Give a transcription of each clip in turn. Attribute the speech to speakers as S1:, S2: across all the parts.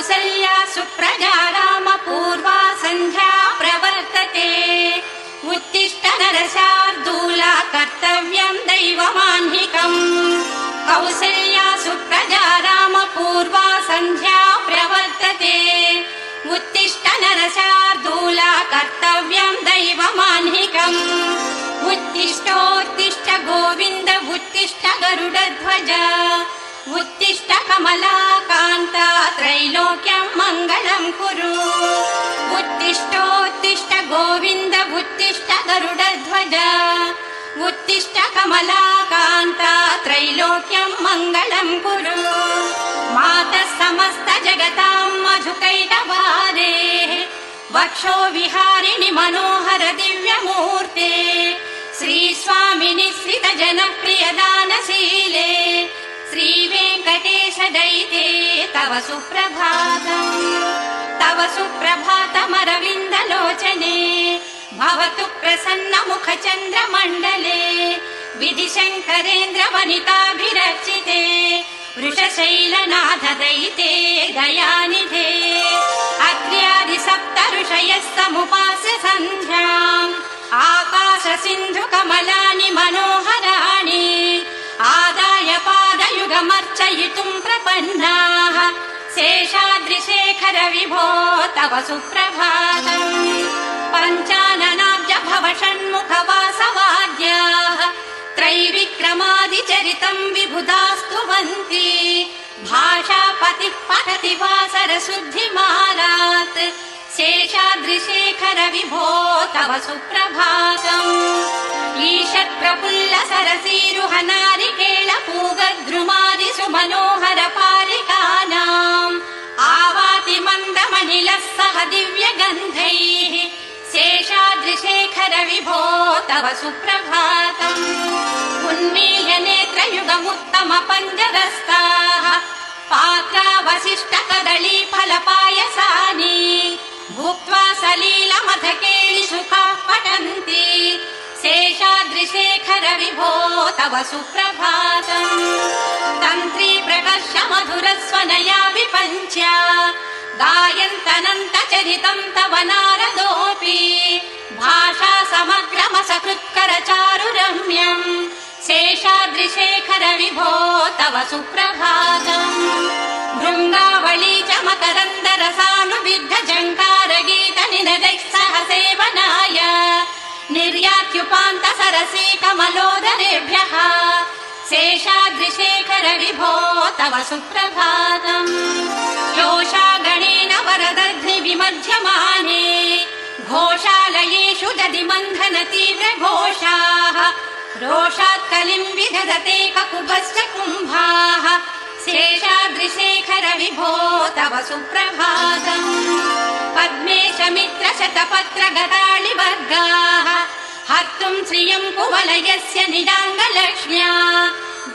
S1: कौसल्या सुप्रजा रामपूर्वा सन्ध्या प्रवर्तते उत्तिष्ठ नरशार्दूला कर्तव्यं दैवमाह्निकम् कौसल्या सुप्रजा रामपूर्वा सन्ध्या प्रवर्तते उत्तिष्ठ नरशार्दूला कर्तव्यं दैवमाह्निकम् उत्तिष्ठोत्तिष्ठ गोविन्द उत्तिष्ठ गरुडध्वज उत्तिष्ठ कमलाकान्ता त्रैलोक्यं मङ्गलं कुरु उत्तिष्ठोत्तिष्ठ गोविन्द उत्तिष्ठ गरुडध्वज उत्तिष्ठ कमलाकान्ता त्रैलोक्यं मङ्गलं कुरु मातः समस्त जगतां मधुकैटभारे वक्षो विहारिणि मनोहर दिव्यमूर्ते श्रीस्वामिनि श्रित जनप्रिय दानशीले श्रीवेङ्कटेश दयिते तव सुप्रभातमरविन्दलोचने भवतु प्रसन्न मुख चन्द्रमण्डले विधिशङ्करेन्द्र वनिताभिरचिते वृषशैलनाथ दयिते दयानिधे अद्यादि सप्त ऋषयः समुपास्य सन्ध्याम् आकाश सिन्धु कमलानि मनोहराणि आदाय पादयुगमर्चयितुम् प्रपन्नाः शेषाद्रिशेखर विभो तव सुप्रभातम् पञ्चाननाब्ज भव षण्मुख वासवाद्याः त्रैविक्रमादिचरितम् विबुधास्तुवन्ति भाषापतिः पठति वासरशुद्धिमारात् शेषाद्रिशेखर विभो तव सुप्रभातम् ईषत् प्रफुल्ल सरसीरुह नारिकेळ पूगद्रुमादि सुमनोहर पारिकानाम् आवाति मन्दमनिलः सह दिव्यगन्धैः शेषाद्रिशेखर विभो तव सुप्रभातम् उन्मील्य नेत्रयुगमुत्तम पञ्जरस्ताः पात्रावशिष्ट कदली फलपायसानि भुक्त्वा सलीलमथ केळि सुखाः पठन्ति शेषाद्रिशेखर विभो तव सुप्रभातम् तन्त्री प्रकर्ष मधुरस्वनया विपञ्च्या गायन्तनन्त चरितम् तव नारदोऽपि भाषा समग्रमसकृत्कर चारुरम्यम् शेषाद्रिशेखर विभो तव सुप्रभातम् भृङ्गावळी च मकरन्द रसानुविद्ध झङ्कार गीत निनदैः सह सेवनाय निर्यात्युपान्त सरसी कमलोदरेभ्यः शेषाद्रिशेखर विभो तव सुप्रभातम् योषागणेन वरदध्नि विमध्यमाने घोषालयेषु दधिमन्थन तीव्र घोषाः रोषात् कलिं विदधते ककुभश्च कुम्भाः शेषाद्रिशेखर विभो तव सुप्रभातम् पद्मेश मित्र शतपत्र गताळिवर्गाः हर्तुं श्रियं कुवलयस्य निडाङ्गलक्ष्म्या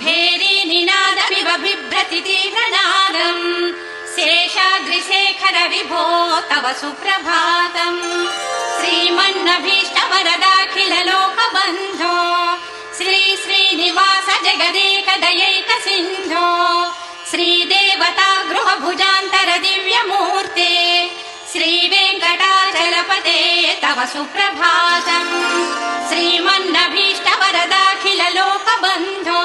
S1: भेरी निनादमिव बिभ्रति तीव्रनादम् शेषाद्रिशेखर विभो तव सुप्रभातम् श्रीमन्नभीष्ट वरदाखिल लोकबन्धो श्री श्रीनिवास जगदेक दयैक सिन्धो श्रीदेवता गृह भुजान्तर दिव्यमूर्ते श्रीवेङ्कटाचलपते तव सुप्रभातम् श्रीमन्नभीष्ट वरदाखिल लोकबन्धो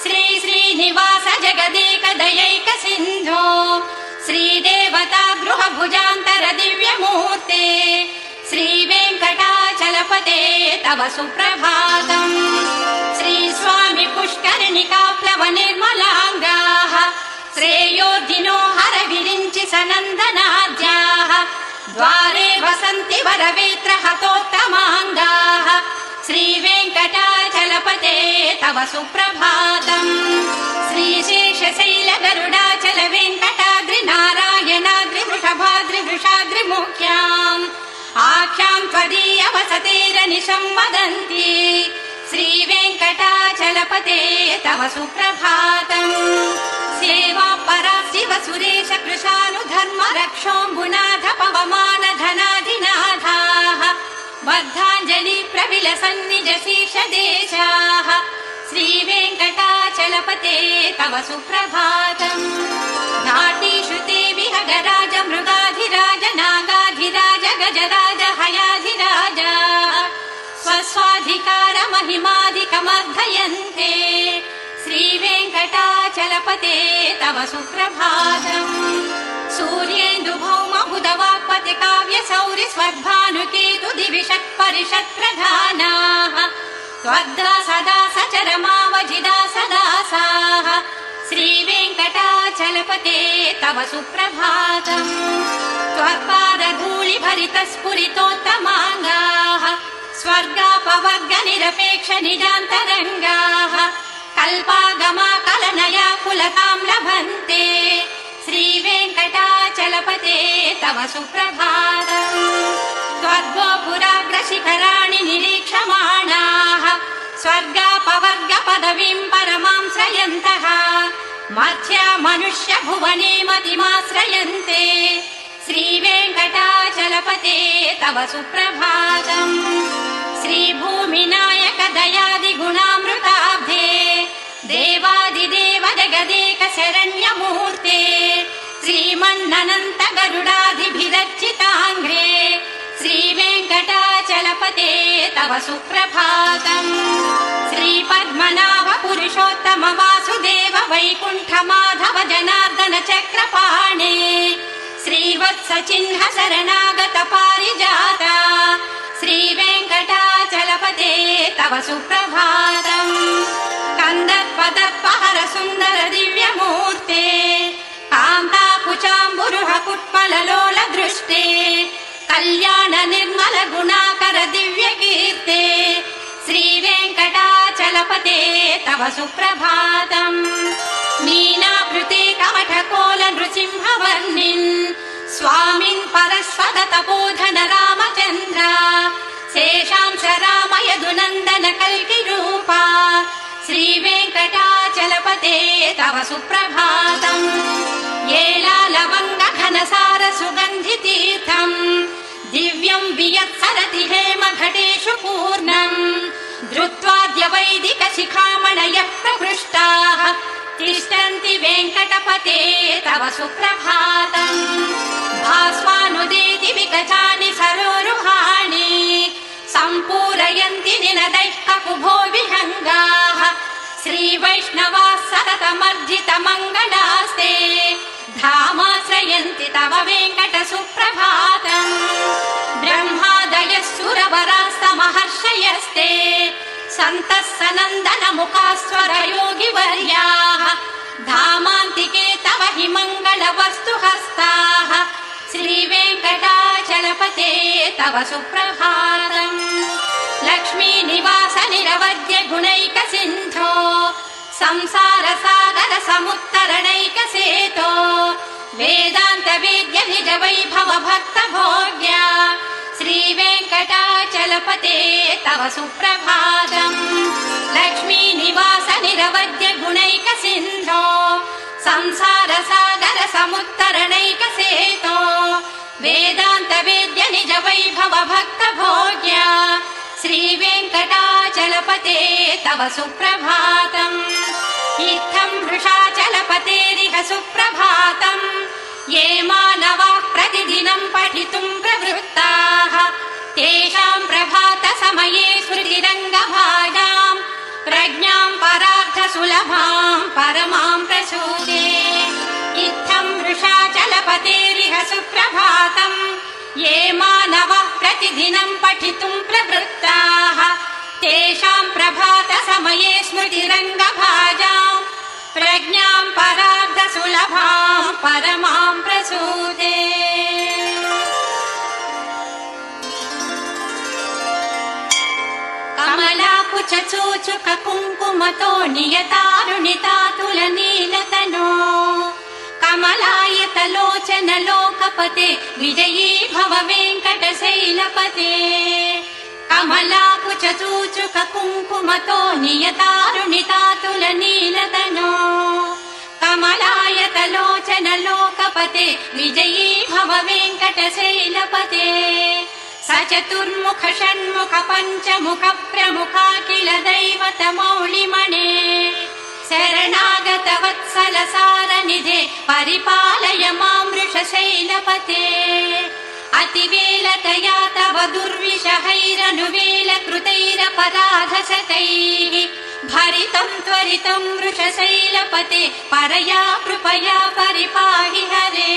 S1: श्री श्रीनिवास जगदेक दयैक सिन्धो श्रीदेवता गृह भुजान्तर दिव्यमूर्ते श्रीवेङ्कटाचलपते तव सुप्रभातम् श्रीस्वामि पुष्करिणिकाप्लव निर्मलाङ्गाः श्रेयोधिनो हर विरिञ्चि सनन्दनाद्याः द्वारे वसन्ति वरवेत्र हतोत्तमाङ्गाः श्रीवेङ्कटाचलपते तव सुप्रभातम् श्रीशेषशैल गरुडाचल वेङ्कटाद्रि नारायणाद्रि वृषभाद्रि वृषाद्रिमुख्याम् आख्यां त्वदीय वसतेरनिशं वदन्ति श्रीवेङ्कटाचलपते तव सुप्रभातम् सेवा परा शिव सुरेश कृशानुधर्म रक्षोऽम्बुनाथ पवमान धनाधिनाथाः बद्धाञ्जलि प्रविलसन्निज शीर्षदेशाः श्रीवेङ्कटाचलपते तव सुप्रभातम् नाटीषु ते विहग महिमाधिकमर्धयन्ते श्रीवेङ्कटाचलपते तव सुप्रभातम् सूर्येन्दुभौमबुधवाक्पति काव्यसौरि स्वर्भानुकेतु दिविषट् परिषत् प्रधानाः त्वद्दा सदा सचरमावजिदा सदासाः श्रीवेङ्कटाचलपते तव सुप्रभातम् त्वत्पादधूलिभरितस्फुरितोत्तमाङ्गाः स्वर्गापवर्गनिरपेक्ष निजान्तरङ्गाः कल्पागमाकलनया कुलतां लभन्ते श्रीवेङ्कटाचलपते तव सुप्रभातम् त्वद्गोपुराग्रशिखराणि निरीक्षमाणाः स्वर्गापवर्गपदवीं परमां श्रयन्तः मध्या मनुष्य भुवने मतिमाश्रयन्ते श्रीवेङ्कटाचलपते तव सुप्रभातम् श्रीभूमिनायक दयादिगुणामृताब्धे देवादिदेव जगदेक शरण्यमूर्ते श्रीमन्ननन्त गरुडाधिभिरर्चिताङ्घ्रे श्रीवेङ्कटाचलपते तव सुप्रभातम् श्रीपद्मनाभ पुरुषोत्तम वासुदेव वैकुण्ठ माधव जनार्दन चक्रपाणे श्रीवत्स चिह्न शरणागत पारिजाता श्रीवेङ्कटाचलपते तव सुप्रभातम् कन्दर्पदर्पहर सुन्दर दिव्यमूर्ते कान्ताकुचाम्बुरुह कुट्मललोल दृष्टे कल्याण निर्मल गुणाकर दिव्यकीर्ते श्रीवेङ्कटाचलपते तव सुप्रभातम् मीनाभृते कमठकोल नृसिंहवर्णिन् स्वामिन् परस्वद तपोधन रामचन्द्र शेषांश राम यदुनन्दन कल्किरूपा श्रीवेङ्कटाचलपते तव सुप्रभातम् येलालवङ्ग घनसार सुगन्धितीर्थम् दिव्यं वियत्सरति हेमघटेषु पूर्णम् धृत्वाद्य वैदिक शिखामणयः प्रहृष्टाः तिष्ठन्ति वेङ्कटपते तव सुप्रभातम् भास्वानुदेति विगजानि सरोरुहाणि सम्पूरयन्ति निनदैः ककुभो विहङ्गाः श्रीवैष्णवाः सततमर्जित मङ्गलास्ते धामाश्रयन्ति तव वेङ्कट सुप्रभातम् ब्रह्मादयः सुरवरास्तमहर्षयस्ते सन्तः सनन्दन मुखास्वर योगिवर्याः धामान्तिके तव हि मङ्गलवस्तु हस्ताः श्रीवेङ्कटाचलपते तव सुप्रभातम् लक्ष्मी निवास निरवद्य गुणैक सिन्धो संसार सागर समुत्तरणैक सेतो वेदान्त वेद्य निज वैभव भक्त भोग्या श्रीवेङ्कटाचलपते तव सुप्रभातम् लक्ष्मी निवास निरवद्य गुणैक सिन्धो संसार सागर समुत्तरणैक सेतो वेदान्त वेद्य निज वैभव भक्त भोग्या श्रीवेङ्कटाचलपते तव सुप्रभातम् इत्थम् वृषाचलपतेरिह सुप्रभातम् ये मानवाः प्रतिदिनम् पठितुम् प्रवृत्ताः तेषाम् प्रभात समये स्मृतिरङ्गभाजाम् प्रज्ञाम् परार्थ सुलभाम् परमाम् प्रसूते इत्थम् वृषाचलपतेरिह सुप्रभातम् ये मानवाः प्रतिदिनम् पठितुम् प्रवृत्ताः तेषाम् प्रभात समये स्मृतिरङ्गभाजाम् प्रज्ञाम् परार्थ सुलभाम् परमाम् प्रसूते कमलाकुच चूचुक कुङ्कुमतो नियतारुणितातुल नीलतनो कमलायत लोचन लोकपते विजयी भव वेङ्कटशैलपते कमलाकुच चूचुक कुङ्कुमतो नियतारुणितातुल नीलतनो कमलायत लोचन लोकपते विजयी भव वेङ्कटशैलपते सचतुर्मुख षण्मुख पञ्चमुख प्रमुखाखिल दैवत मौलिमणे शरणागत वत्सल सारनिधे परिपालय मां वृषशैलपते अतिवेलतया तव दुर्विषहैरनुवेलकृतैरपराधशतैः भरितम् त्वरितम् वृषशैलपते परया कृपया परिपाहि हरे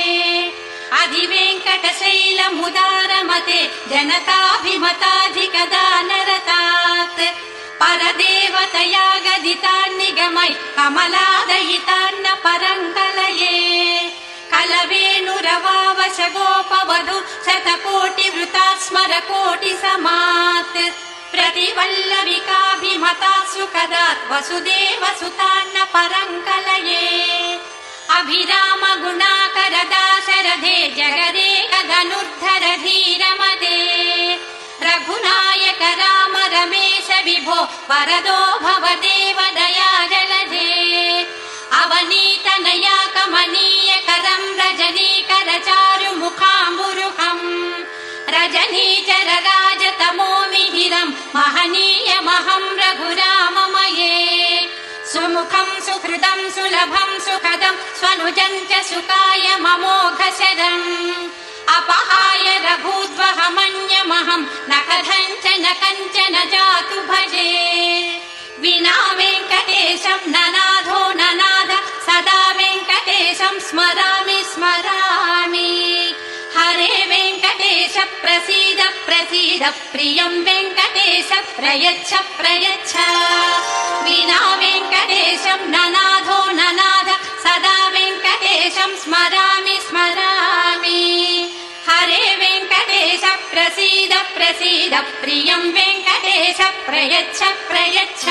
S1: अधिवेङ्कटशैलमुदारमते जनताभिमताधिकदानरतात् परदेवतया गदितान्निगमै कमलादयितान्न परङ्कलये कलवेणुरवावशगोपवधु शतकोटिवृतात् स्मरकोटिसमात् प्रतिवल्लविकाभिमता सुखदात् वसुदेवसुतान्न परङ्कलये अभिराम गुणाकर दाशरथे जगदेकधनुर्धर धीरमते रघुनायक राम रमेश विभो वरदो भवदेव दया जलधे अवनीतनया कमनीय करम् रजनीकर चारु मुखाम्बुरुहम् रजनीचर राजतमो मिहिरम् महनीयमहम् रघुराममये सुमुखम् सुहृदम् सुलभम् सुखदम् स्वनुजम् च सुखाय ममोघशरम् अपहाय रघूद्वहमन्यमहम् न कथञ्चन कञ्चन जातु भजे विना वेङ्कटेशम् ननाथो ननाथ सदा वेङ्कटेशम् स्मरामि स्मरामि हरे वेङ्कटेश प्रसीद प्रसीद प्रियम् वेङ्कटेश प्रयच्छ प्रयच्छ विना वेङ्कटेशम् ननाथो ननाथ सदा वेङ्कटेशम् स्मरामि स्मरामि हरे वेङ्कटेश प्रसीद प्रसीद प्रियम् वेङ्कटेश प्रयच्छ प्रयच्छ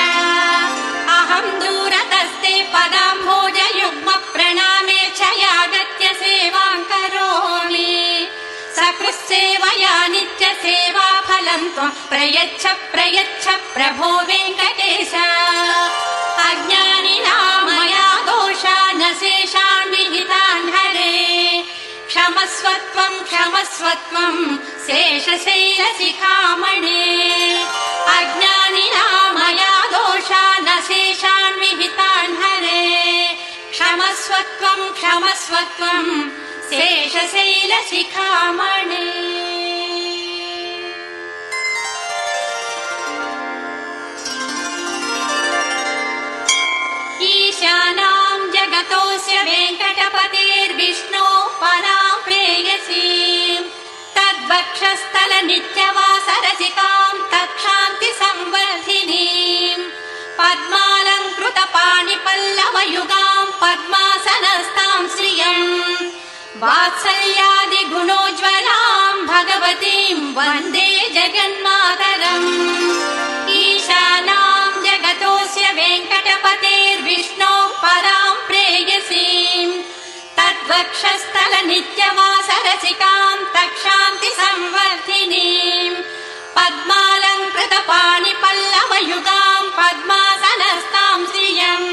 S1: अहम् दूरतस्ते पदाम्भोजयुग्म प्रणामे क्षयागत्य सेवाम् करोमि सकृत्सेवया नित्यसेवा फलम् त्वम् प्रयच्छ प्रयच्छ प्रभो वेङ्कटेश अज्ञानिनां मया दोषा न शेषान् विहितान् हरे क्षमस्वत्वम् क्षमस्वत्वम् शेषशैलशिखामणे अज्ञानिनां मया दोषा न शेषान् विहितान् हरे क्षमस्वत्वम् क्षमस्वत्वम् शेषशैलशिखामणे ईशानां जगतोऽस्य वेङ्कटपतेर्विष्णो परां प्रेयसीम् तद्वक्षस्थल नित्यवासरसिकाम् तत्क्षान्ति संवर्धिनीम् पद्मालङ्कृत पाणिपल्लवयुगाम् पद्मासनस्ताम् श्रियम् वात्सल्यादिगुणोज्ज्वलाम् भगवतीम् वन्दे जगन्मातरम् ईशानां जगतोऽस्य वेङ्कटपतेर्विष्णो परां प्रेयसीम् तद्वक्षस्थल नित्यवासरसिकाम् तत्क्षान्ति संवर्धिनीम् पद्मालङ्कृत पाणिपल्लवयुगाम् पद्मासनस्ताम् श्रियम्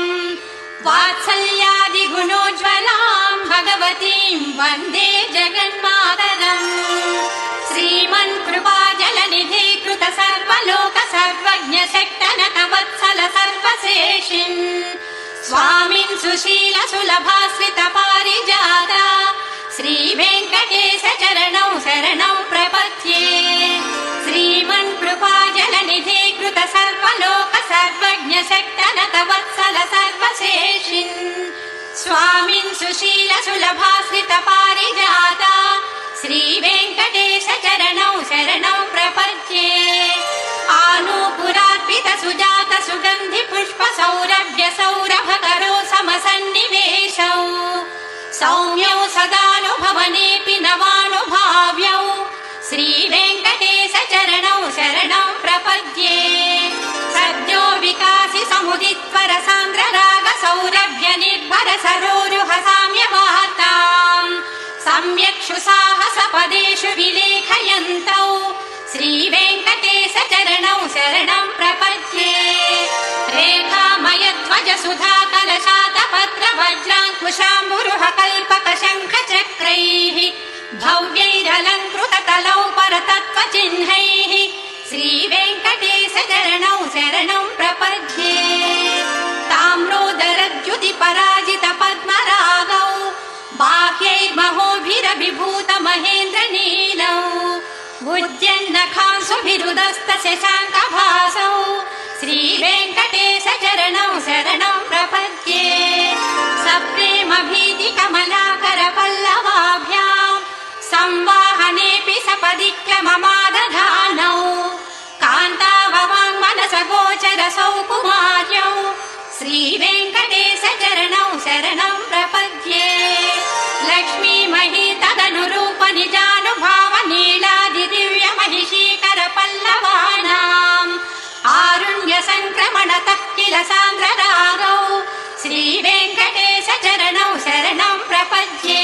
S1: वात्सल्यादिगुणोज्ज्वलाम् भगवतीम् वन्दे जगन्मातरम् श्रीमन्कृपाजलनिधे कृत सर्वलोक सर्वज्ञ शक्तनक वत्सल सर्वशेषिन् स्वामिन् सुशील सुलभाश्रित पारिजाता श्रीवेङ्कटेश चरणौ शरणौ प्रपद्ये श्रीमन्कृपाजलनिधे कृत सर्वलोक सर्वज्ञ शक्तनक वत्सल सर्वशेषिन् स्वामिन् सुशील सुलभाश्रित पारिजाता श्रीवेङ्कटेश चरणौ शरणौ प्रपद्ये आनूपुरार्पित सुजात सुगन्धि पुष्प सौरभ्य सौरभकरो समसन्निवेशौ सौम्यौ सदानुभवनेऽपि नवानुभाव्यौ श्रीवेङ्कटेश चरणौ शरणौ प्रपद्ये सद्यो विकासि समुदित्वर सान्द्र राग सौरभ्य निर्भर सरोरुह साम्यवार्ताम् सम्यक्षु साहस पदेषु विलेखयन्तौ श्रीवेङ्कटेश चरणौ शरणं प्रपद्ये रेखामय ध्वज सुधा कलशात पत्र वज्राङ्कुशाम्बुरुह कल्पक शङ्ख चक्रैः भव्यैरलङ्कृत तलौ परतत्त्व चिह्नैः श्रीवेङ्कटेश चरणौ शरणं प्रपद्ये ताम्रोदरद्युति पराजित पद्मरागौ बाह्यैर्महोभिरभिभूत महेन्द्र नीलौ उद्यन्नखांसुभिरुदस्तशशाङ्कभासौ श्रीवेङ्कटेश चरणौ शरणं प्रपद्ये सप्रेमभीतिकमलाकर पल्लवाभ्याम् संवाहनेऽपि सपदिक्रममादधानौ कान्ताववाङ्मनसगोचरसौ कुमार्यौ श्रीवेङ्कटेश चरणौ शरणं प्रपद्ये लक्ष्मीमही तदनुरूप निजानुभाव नीलादिदिव्य महिषीकर पल्लवानाम् आरुण्य संक्रमणतः किल सान्द्ररागौ श्रीवेङ्कटेश चरणौ शरणं प्रपद्ये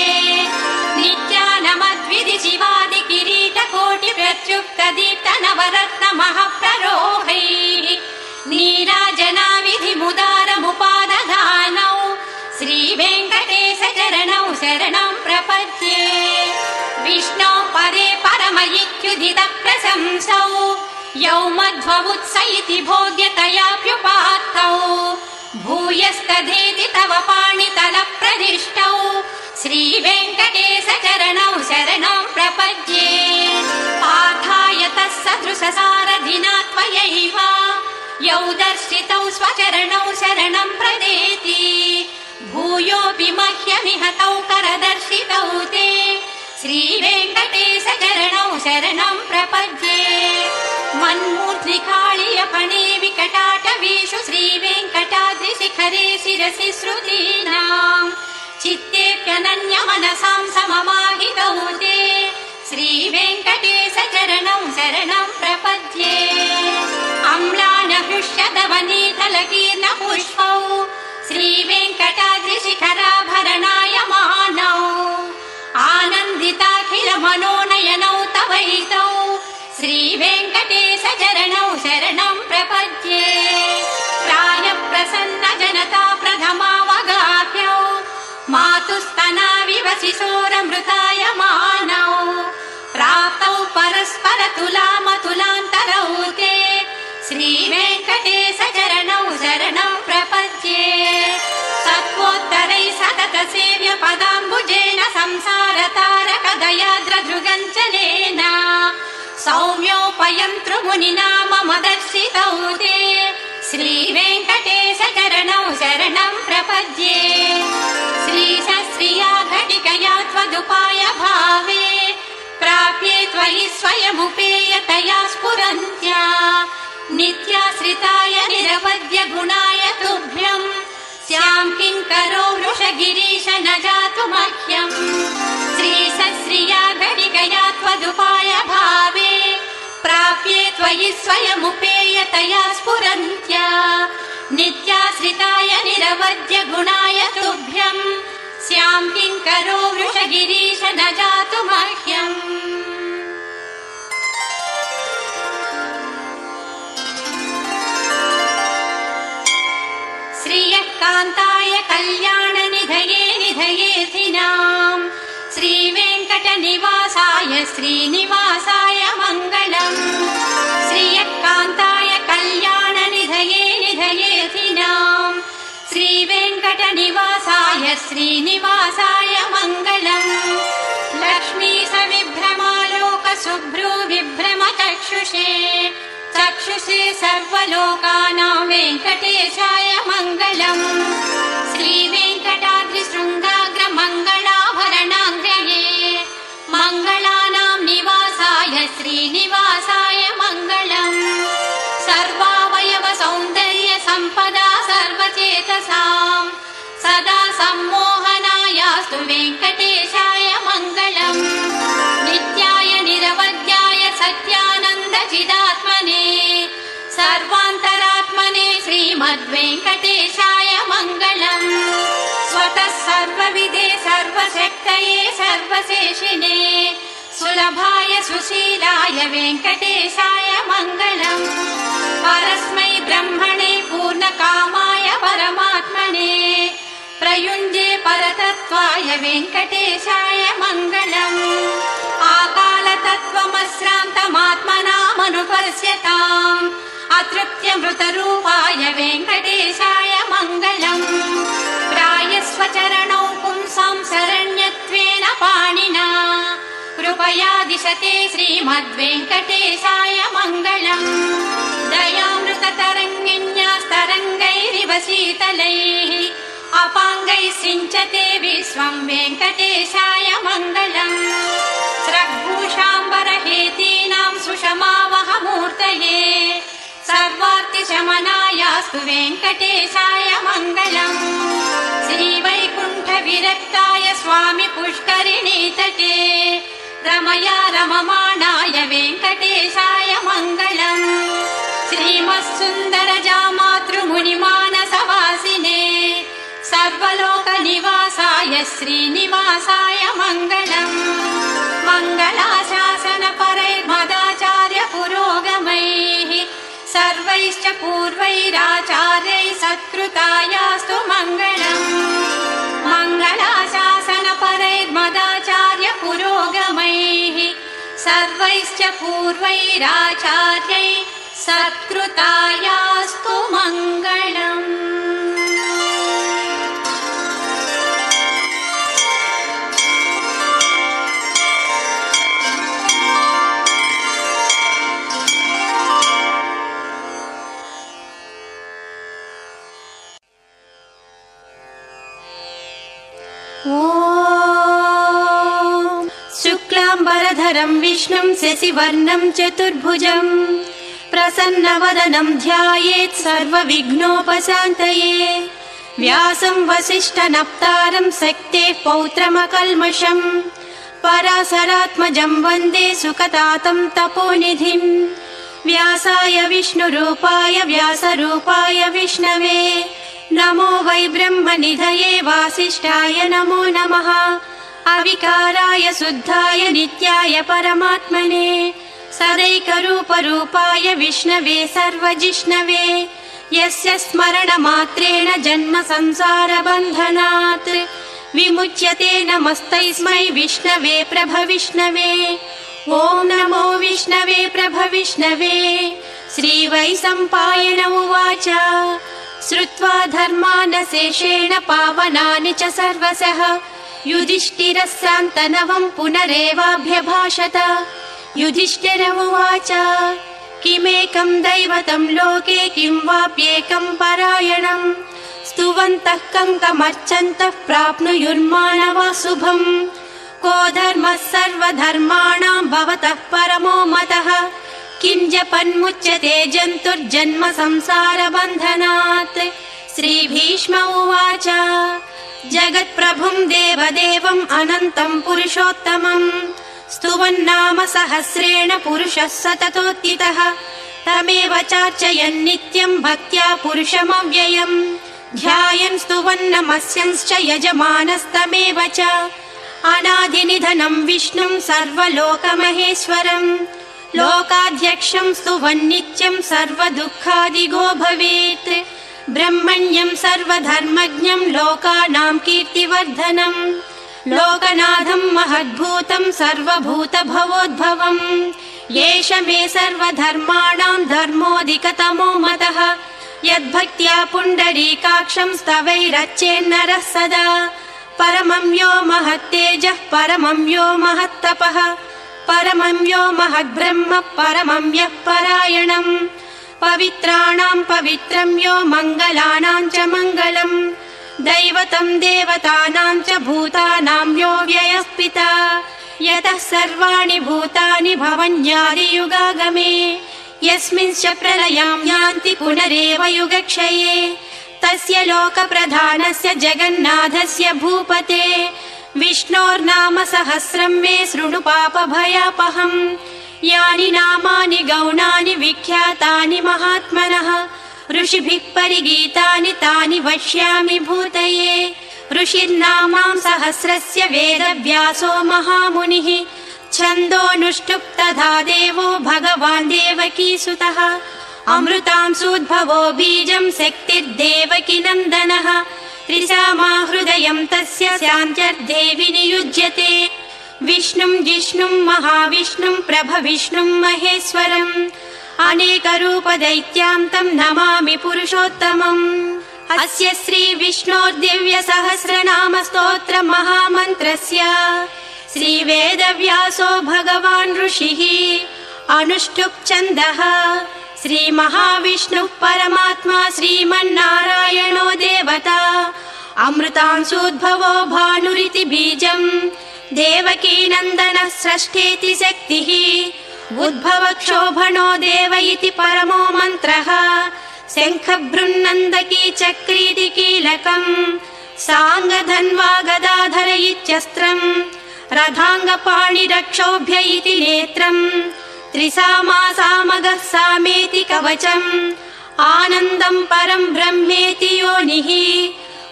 S1: नित्यानमद्विधि शिवादि किरीटकोटि प्रत्युक्त दीप्त नवरत्न महप्ररोहैः नीराजनाविधि मुदारमुपादधानौ श्रीवेङ्कटेश चरणौ शरणं प्रपद्ये विष्णो परे परम इत्युदित प्रशंसौ यौ मध्ववुत्स इति भोग्यतयाप्युपात्तौ भूयस्तधेति तव पाणितल प्रदिष्टौ श्रीवेङ्कटेश चरणौ शरणं प्रपद्ये पार्थाय तत्सदृशसारथिना त्वयैव यौ दर्शितौ स्वचरणौ शरणं प्रदेति भूयोऽपि मह्यमिह तौ करदर्शितौ ते श्रीवेङ्कटेश चरणौ शरणं प्रपद्ये मन्मूर्ध्निकाळीयपणे विकटाटवीषु श्रीवेङ्कटाद्रिशिखरे शिरसि श्रुतीनाम् चित्तेऽप्यनन्यमनसां सममाहितौ ते श्रीवेङ्कटेश चरणौ शरणं प्रपद्ये अम्लानहृष्यदवनीतलकीर्णपुष्पौ श्रीवेङ्कटाद्रिशिखराभरणायमानौ आनन्दिताखिल मनोनयनौ तवैतौ श्रीवेङ्कटेश चरणौ शरणं प्रपद्ये प्रायप्रसन्न जनता प्रथमावगाह्यौ मातुस्तनाविव शिशोरमृतायमानौ प्राप्तौ परस्पर तुलामतुलान्तरौ ते श्रीवेङ्कटेश चरणौ शरणं प्रपद्ये सत्त्वोत्तरै सतत सेव्य पदाम्बुजेन संसारतारकदयाद्रधृगञ्चलेन सौम्योपयन्तृमुनिना मम दर्शितौ ते श्रीवेङ्कटेश चरणौ शरणं प्रपद्ये श्रीशश्रिया घटिकया त्वदुपाय भावे प्राप्ये त्वयि स्वयमुपेयतया स्फुरन्त्या नित्याश्रिताय निरवद्य गुणाय तुभ्यम् स्यां किङ्करो वृषगिरीश न जातु मह्यम् श्रीशश्रिया घटिकया त्वदुपाय भावे प्राप्ये त्वयि स्वयमुपेयतया स्फुरन्त्या नित्याश्रिताय निरवद्य गुणाय तुभ्यम् स्यां किङ्करो वृषगिरीश न जातु मह्यम् श्रियः कान्ताय कल्याण निधये निधयेऽर्थिनाम् श्रीवेङ्कटनिवासाय श्रीनिवासाय मङ्गलम् श्रियः कान्ताय कल्याण निधये निधयेऽर्थिनाम् श्रीवेङ्कटनिवासाय श्रीनिवासाय मङ्गलम् लक्ष्मी सविभ्रमालोक शुभ्रू विभ्रम चक्षुषे चक्षुषे सर्वलोकानां वेङ्कटेशाय मङ्गलम् श्रीवेङ्कटाद्रिशृङ्गाग्र मङ्गलाभरणाङ्ग्रये मङ्गलानां निवासाय श्रीनिवासाय मङ्गलम् सर्वावयव सौन्दर्य सम्पदा सर्वचेतसां सदा सम्मोहनायास्तु वेङ्कटेशाय मङ्गलम् नित्याय निरवध्याय सत्यानन्द चिदात्मने सर्वान्तरात्मने श्रीमद्वेङ्कटेशाय मङ्गलम् स्वतः सर्वविदे सर्वशक्तये सर्वशेषिने सुलभाय सुशीलाय वेङ्कटेशाय मङ्गलम् परस्मै ब्रह्मणे पूर्णकामाय परमात्मने प्रयुञ्जे परतत्त्वाय वेङ्कटेशाय मङ्गलम् आकालतत्त्वमश्रान्तमात्मनामनुपश्यताम् अतृप्त्यमृतरूपाय वेङ्कटेशाय मङ्गलम् प्रायस्वचरणौ पुंसां शरण्यत्वेन पाणिना कृप कृपया दिशते श्रीमद्वेङ्कटेशाय मङ्गलम् दयामृततरङ्गिन्यास्तरङ्गैरिव शीतलैः अपाङ्गैः सिञ्चते विश्वम् वेङ्कटेशाय मङ्गलम् स्रग्भूषाम्बरहेतीनां सुषमावहमूर्तये सर्वार्तिशमनायास्तु वेङ्कटेशाय मङ्गलम् श्रीवैकुण्ठविरक्ताय स्वामि पुष्करिणीतटे रमया रममाणाय वेङ्कटेशाय मङ्गलम् श्रीमत्सुन्दरजामातृमुनिमानसवासिने सर्वलोकनिवासाय श्रीनिवासाय मङ्गलम् मङ्गलाशासनपरैर्मदाचार्य पुरोगमैः सर्वैश्च पूर्वैराचार्यैः सत्कृतायास्तु मङ्गलम् मङ्गलाशासनपरैर्मदाचार्य पुरोगमैः सर्वैश्च पूर्वैराचार्यैः सत्कृतायास्तु मङ्गलम्।
S2: शुक्लाम्बरधरं विष्णुं शशिवर्णं चतुर्भुजं प्रसन्नवदनं ध्यायेत् सर्वविघ्नोपशान्तये व्यासं वसिष्ठनप्तारं शक्तेः पौत्रमकल्मषम् पराशरात्मजं वन्दे सुखतातं तपोनिधिं व्यासाय विष्णुरूपाय व्यासरूपाय विष्णवे नमो वै ब्रह्मनिधये वासिष्ठाय नमो नमः अविकाराय शुद्धाय नित्याय परमात्मने सदैकरूपरूपाय विष्णवे सर्वजिष्णवे यस्य स्मरणमात्रेण जन्म संसारबन्धनात् विमुच्यते नमस्तैस्मै विष्णवे प्रभविष्णवे ॐ नमो विष्णवे प्रभविष्णवे। श्रीवैशम्पायन उवाच श्रुत्वा धर्मानशेषेण पावनानि च सर्वशः युधिष्ठिरः शान्तनवं पुनरेवाभ्यभाषत। युधिष्ठिर उवाच किमेकं दैवतं लोके किं वाप्येकं परायणं स्तुवन्तः कमर्चन्तः प्राप्नुयुर्मानवा शुभम् को धर्मः सर्वधर्माणां भवतः परमो मतः किं जपन्मुच्यते जन्तुर्जन्म संसारबन्धनात्। श्रीभीष्म उवाच जगत्प्रभुं देवदेवम् अनन्तं पुरुषोत्तमम् स्तुवन्नाम सहस्रेण पुरुषः सततोत्थितः तमेव चार्चयन् नित्यं भक्त्या पुरुषमव्ययम् ध्यायन् स्तुवन्नमस्यंश्च यजमानस्तमेव च अनादिनिधनं विष्णुं सर्वलोकमहेश्वरम् लोकाध्यक्षं स्तुवन्नित्यं सर्वदुःखादिगो भवेत् ब्रह्मण्यं सर्वधर्मज्ञं लोकानां कीर्तिवर्धनम् लोकनाथं महद्भूतं सर्वभूतभवोद्भवम् एष मे सर्वधर्माणां धर्मोऽधिकतमो मतः यद्भक्त्या पुण्डरीकाक्षं स्तवैरच्चेन्नरः सदा परमं यो महत्तेजः परमं यो महत्तपः परमं यो महद्ब्रह्म परमं यः परायणम् पवित्राणां पवित्रं यो मङ्गलानां च मङ्गलम् दैवतं देवतानां च भूतानां यो व्ययः पिता यतः सर्वाणि भूतानि भवन्यादियुगागमे यस्मिंश्च प्रलयां यान्ति पुनरेव युगक्षये तस्य लोकप्रधानस्य जगन्नाथस्य भूपते विष्णोर्नाम सहस्रं मे शृणु पापभयापहम् यानि नामानि गौणानि विख्यातानि महात्मनः ऋषिभिः परिगीतानि तानि वक्ष्यामि भूतये ऋषिर्नामां सहस्रस्य वेदव्यासो महामुनिः छन्दोऽनुष्टुप् तथा देवो भगवान् देवकीसुतः अमृतांसूद्भवो बीजं शक्तिर्देवकी नन्दनः त्रिसामा हृदयं तस्य शान्त्यर्थे विनियुज्यते विष्णुं जिष्णुं महाविष्णुं प्रभविष्णुं महेश्वरम् अनेकरूपदैत्यान्तं नमामि पुरुषोत्तमम् अस्य श्री विष्णोर्दिव्य सहस्रनाम स्तोत्र महामन्त्रस्य श्रीवेदव्यासो भगवान् ऋषिः अनुष्टुप् छन्दः श्रीमहाविष्णुः परमात्मा श्रीमन्नारायणो देवता अमृतांशोद्भवो भानुरिति बीजम् देवकीनन्दनः स्रष्टेति शक्तिः उद्भवक्षोभणो देव इति परमो मन्त्रः शङ्खभृन्नन्दकी चक्रीति कीलकम् साङ्गधन्वा गदाधर इत्यस्त्रम् रथाङ्गपाणिरक्षोभ्य इति नेत्रम् त्रिसामा सामगः सामेति कवचम् आनन्दम् परम् ब्रह्मेति योनिः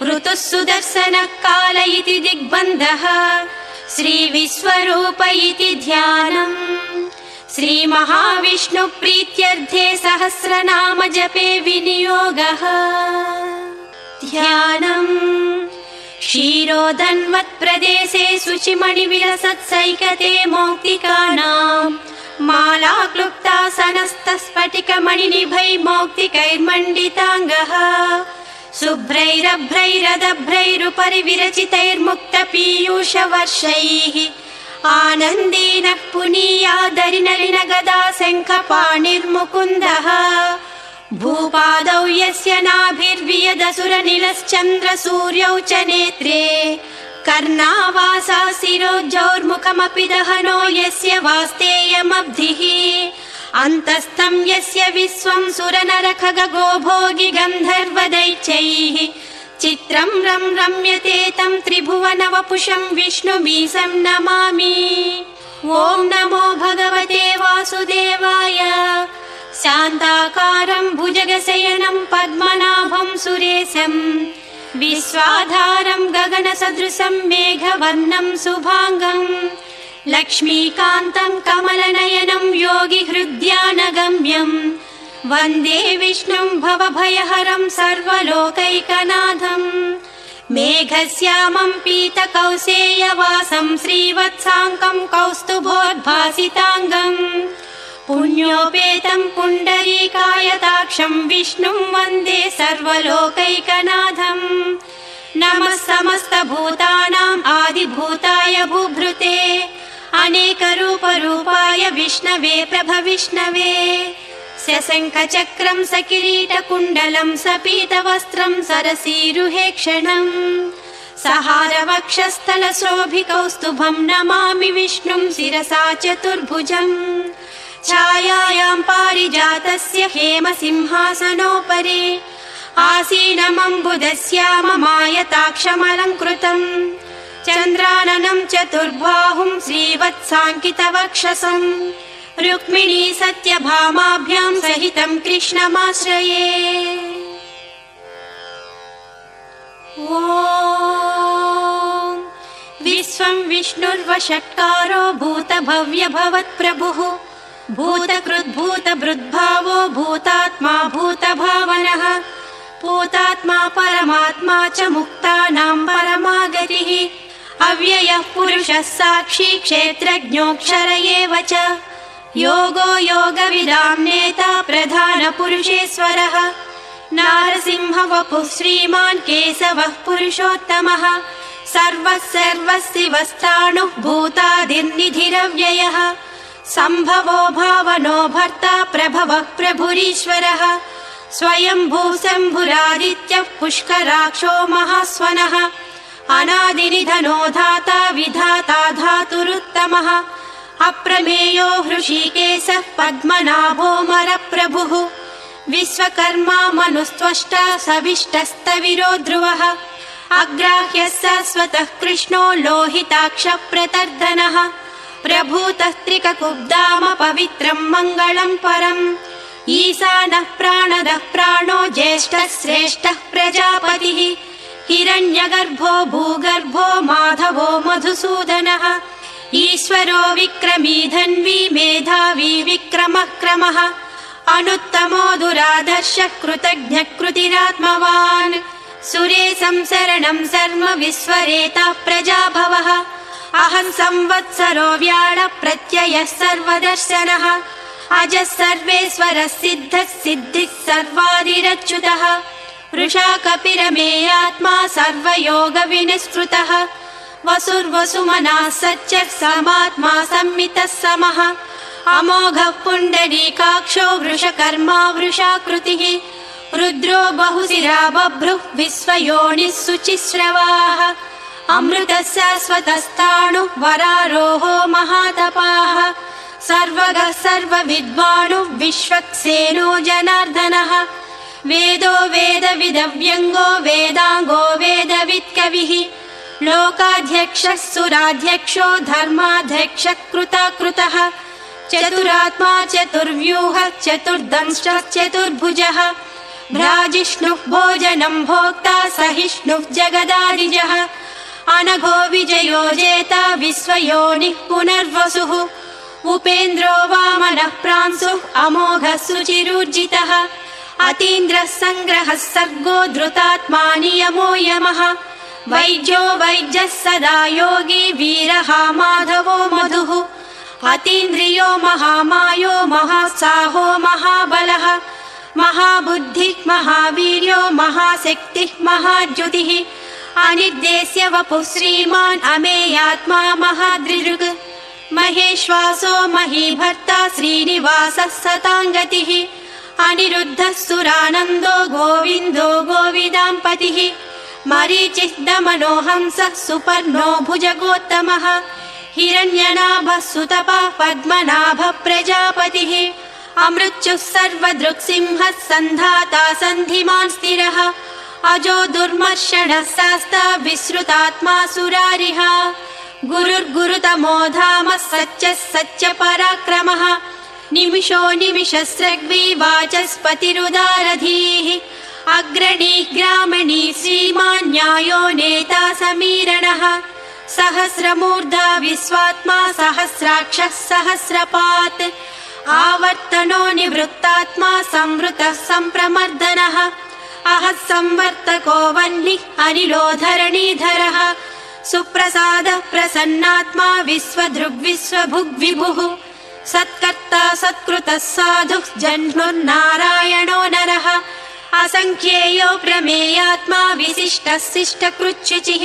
S2: ऋतुः सुदर्शनः काल इति दिग्बन्धः श्रीविश्वरूप इति ध्यानम् श्रीमहाविष्णु प्रीत्यर्थे सहस्रनाम जपे विनियोगः ध्यानम् क्षीरोदन्वत्प्रदेशे शुचिमणिविलसत्सैकते मौक्तिकानाम् माला क्लुप्तासनस्तस्फटिकमणिनिभै मौक्तिकैर्मण्डिताङ्गः शुभ्रैरभ्रैरदभ्रैरुपरि विरचितैर्मुक्तपीयूषवर्षैः आनन्दीनः पुनीयादरिनलिन गदा शङ्खपाणिर्मुकुन्दः भूपादौ यस्य नाभिर्वियदसुरनिलश्चन्द्रसूर्यौ च नेत्रे कर्णावासा शिरोज्जौर्मुखमपि दहनो यस्य वास्तेयमब्धिः अन्तस्थम् यस्य विश्वम् सुरनरखगो भोगि गन्धर्वदैत्यैः चित्रम् रम्यते तम् त्रिभुवनवपुषम् विष्णुमीशम् नमामि। ॐ नमो भगवते वासुदेवाय। शान्ताकारम् भुजगशयनम् पद्मनाभम् सुरेशम् विश्वाधारम् गगनसदृशम् मेघवर्णम् शुभाङ्गम् लक्ष्मीकान्तम् कमलनयनम् योगिहृद्यानगम्यम् वन्दे विष्णुम् भवभयहरम् सर्वलोकैकनाथम् मेघश्यामम् पीतकौसेयवासम् श्रीवत्साङ्कम् कौस्तुभोद्भासिताङ्गम् पुण्योपेतम् पुण्डरीकायताक्षम् विष्णुम् वन्दे सर्वलोकैकनाथम् नमः समस्तभूतानाम् आदिभूताय भूभृते अनेकरूपरूपाय विष्णवे प्रभविष्णवे शशङ्खचक्रम् सकिरीटकुण्डलम् सपीतवस्त्रम् सरसीरुहेक्षणम् सहारवक्षस्थलशोभिकौस्तुभम् नमामि विष्णुम् शिरसा चतुर्भुजम् छायायाम् पारिजातस्य हेमसिंहासनोपरि आसीनमम्बुदस्याममायताक्षमलङ्कृतम् चन्द्राननम् चतुर्बाहुम् श्रीवत्साङ्कितवक्षसम् रुक्मिणी सत्यभामाभ्याम् सहितम् कृष्णमाश्रये। ॐ विश्वम् विष्णुर्वषट्कारो भूतभव्यभवत्प्रभुः भूतकृद्भूतभृद्भावो भूतात्मा भूतभावनः भूतात्मा परमात्मा च मुक्तानाम् परमागतिः अव्ययः पुरुषः साक्षी क्षेत्रज्ञोऽक्षर एव च योगो योगविदाम् नेता प्रधानपुरुषेश्वरः नारसिंहवपुः श्रीमान् केशवः पुरुषोत्तमः सर्वः सर्वशिवस्थाणुः भूतादिर्निधिरव्ययः सम्भवो भावनो भर्ता प्रभवः प्रभुरीश्वरः स्वयंभू शम्भुरादित्यः पुष्कराक्षो महास्वनः अनादिनिधनो धाता विधाता धातुरुत्तमः अप्रमेयो हृषीकेशः पद्मनाभो मरप्रभुः विश्वकर्मा मनुस्त्वष्टा सविष्टस्तविरो ध्रुवः अग्राह्यः शाश्वतः कृष्णो लोहिताक्षः प्रतर्दनः प्रभूतः त्रिककुब्धाम पवित्रम् मङ्गलम् परम् ईशानः प्राणदः प्राणो ज्येष्ठः श्रेष्ठः प्रजापतिः हिरण्यगर्भो भूगर्भो माधवो मधुसूदनः ईश्वरो विक्रमी धन्वी मेधावी विक्रमः क्रमः अनुत्तमो दुरादर्शः कृतज्ञः कृतिरात्मवान् सुरेशम् शरणम् शर्म विश्वरेता प्रजाभवः अहम् संवत्सरो व्याळ प्रत्ययः सर्वदर्शनः अजः सर्वेश्वरः सिद्धः सिद्धिः सर्वादिरच्युतः वृषा कपिरमेयात्मा सर्वयोग विनिष्कृतः वसुर्वसुमनः सच्चः समात्मा संमितः समः अमोघः पुण्डरीकाक्षो वृषकर्मा वृषाकृतिः रुद्रो बहुशिरा बभ्रुः विश्वयोनिः शुचिश्रवाः अमृतः शाश्वतस्ताणुः वरारोहो महातपाः सर्वगः सर्वविद्वानुः विश्वक्सेनो जनार्दनः वेदो वेदविदव्यङ्गो वेदाङ्गो वेदवित्कविः लोकाध्यक्षः सुराध्यक्षो धर्माध्यक्षः कृताकृतः चतुरात्मा चतुर्व्यूहः चतुर्दंष्टः चतुर्भुजः भ्राजिष्णुः भोजनं भोक्ता सहिष्णुः जगदादिजः अनघो विजयो जेता विश्वयोनिः पुनर्वसुः उपेन्द्रो वामनः प्रांशुः अमोघः सुचिरूर्जितः अतीन्द्रः सङ्ग्रहः सर्गो धृतात्मा नियमो यमः वैद्यो वैद्यः सदा योगी वीरः माधवो मधुः अतीन्द्रियो महामायो महासाहो महाबलः महाबुद्धिः महावीर्यो महाशक्तिः महाद्युतिः अनिर्देश्य वपुः श्रीमान् अमेयात्मा महादृक् महेश्वासो महीभर्ता श्रीनिवासः सताङ्गतिः अनिरुद्धः सुरानन्दो गोविन्दो गोविदाम्पतिः मरीचिः दमनो हंसः सुपर्णो भुजगोत्तमः हिरण्यनाभः सुतपः पद्मनाभः प्रजापतिः अमृत्युः सर्वदृक्सिंहः सन्धाता सन्धिमान् स्थिरः अजो दुर्मर्षणः शास्ता विश्रुतात्मा सुरारिः गुरुर्गुरुतमो धामः सच्चः सच्चपराक्रमः निमिषो निमिषस्रग्वी वाचस्पतिरुदारधीः अग्रणी ग्रामणी श्रीमान् न्यायो नेता समीरणः सहस्रमूर्धा विश्वात्मा सहस्राक्षः सहस्रपात् आवर्तनो निवृत्तात्मा संवृतः सम्प्रमर्दनः अहः संवर्तको वह्निः अनिलो धरणीधरः सुप्रसादः प्रसन्नात्मा विश्वदृग्विश्वभुग्विभुः सत्कर्ता सत्कृतः साधुः जह्नुर्नारायणो नरः असङ्ख्येयो प्रमेयात्मा विशिष्टः शिष्टकृच्छुचिः